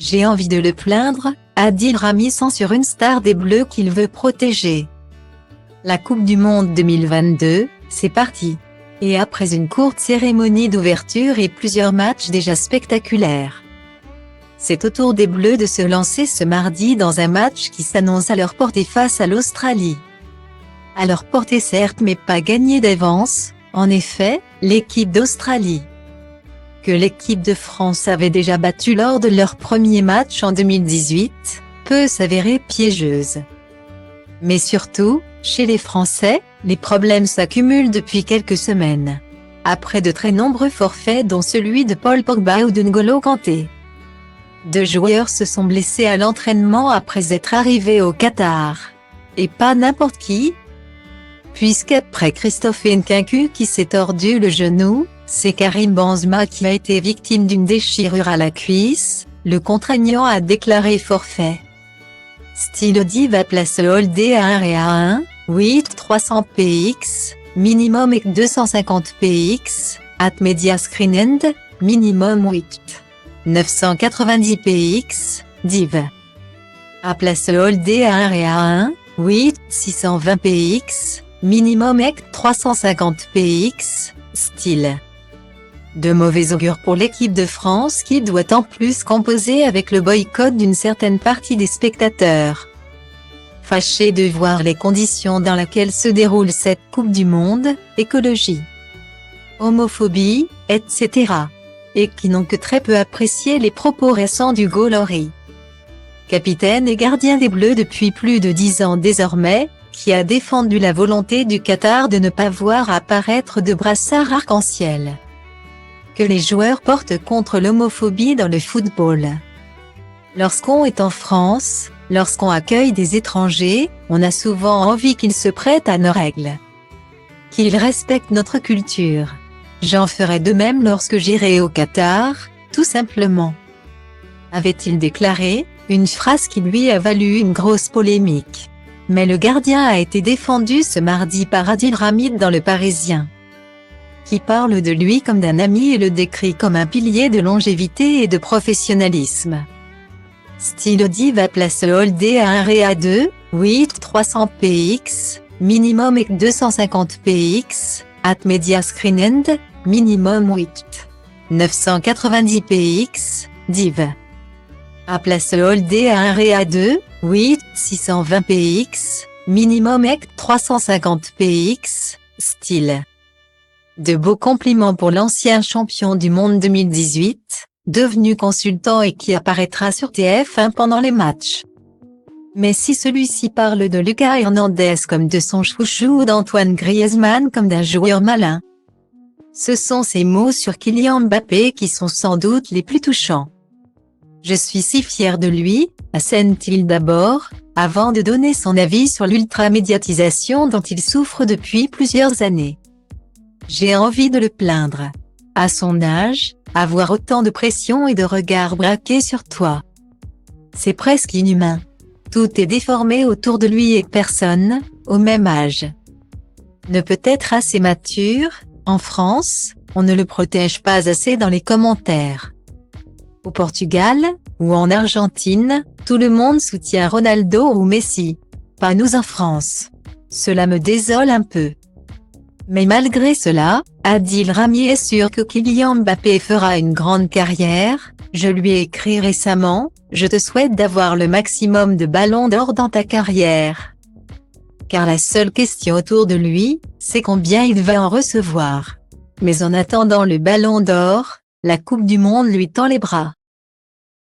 J'ai envie de le plaindre, Adil Rami censure une star des Bleus qu'il veut protéger. La Coupe du Monde 2022, c'est parti. Et après une courte cérémonie d'ouverture et plusieurs matchs déjà spectaculaires, c'est au tour des Bleus de se lancer ce mardi dans un match qui s'annonce à leur portée face à l'Australie. À leur portée certes mais pas gagnée d'avance, en effet, l'équipe d'Australie, que l'équipe de France avait déjà battue lors de leur premier match en 2018, peut s'avérer piégeuse. Mais surtout, chez les Français, les problèmes s'accumulent depuis quelques semaines. Après de très nombreux forfaits dont celui de Paul Pogba ou de N'Golo Kanté. 2 joueurs se sont blessés à l'entraînement après être arrivés au Qatar. Et pas n'importe qui. Puisqu'après Christophe Nkunku qui s'est tordu le genou, c'est Karim Benzema qui a été victime d'une déchirure à la cuisse, le contraignant à déclarer forfait. Style Diva place holdé à 1 et à 1, 300 px, minimum et 250 px, at media screen end, minimum 990 px, div. À place holdé à 1 et à 1, 620 px, minimum et 350 px, style. De mauvais augure pour l'équipe de France qui doit en plus composer avec le boycott d'une certaine partie des spectateurs. Fâchés de voir les conditions dans lesquelles se déroule cette Coupe du Monde, écologie, homophobie, etc. Et qui n'ont que très peu apprécié les propos récents d'Hugo Lloris, capitaine et gardien des Bleus depuis plus de 10 ans désormais, qui a défendu la volonté du Qatar de ne pas voir apparaître de brassard arc-en-ciel que les joueurs portent contre l'homophobie dans le football. Lorsqu'on est en France, lorsqu'on accueille des étrangers, on a souvent envie qu'ils se prêtent à nos règles, qu'ils respectent notre culture. J'en ferai de même lorsque j'irai au Qatar, tout simplement. Avait-il déclaré, une phrase qui lui a valu une grosse polémique. Mais le gardien a été défendu ce mardi par Adil Rami dans Le Parisien, qui parle de lui comme d'un ami et le décrit comme un pilier de longévité et de professionnalisme. Style Diva place holdé à 1 et à 2, 300 px, minimum et 250 px, at media screen end, minimum 990 px, div. À place holdé à 1 et à 2, 620 px, minimum et 350 px, style. De beaux compliments pour l'ancien champion du monde 2018, devenu consultant et qui apparaîtra sur TF1 pendant les matchs. Mais si celui-ci parle de Lucas Hernandez comme de son chouchou ou d'Antoine Griezmann comme d'un joueur malin, ce sont ces mots sur Kylian Mbappé qui sont sans doute les plus touchants. Je suis si fier de lui, assène-t-il d'abord, avant de donner son avis sur l'ultra-médiatisation dont il souffre depuis plusieurs années. J'ai envie de le plaindre. À son âge, avoir autant de pression et de regards braqués sur toi, c'est presque inhumain. Tout est déformé autour de lui et personne, au même âge, ne peut être assez mature. En France, on ne le protège pas assez dans les commentaires. Au Portugal, ou en Argentine, tout le monde soutient Ronaldo ou Messi. Pas nous en France. Cela me désole un peu. Mais malgré cela, Adil Rami est sûr que Kylian Mbappé fera une grande carrière. Je lui ai écrit récemment, je te souhaite d'avoir le maximum de ballons d'or dans ta carrière. Car la seule question autour de lui, c'est combien il va en recevoir. Mais en attendant le ballon d'or, la Coupe du Monde lui tend les bras.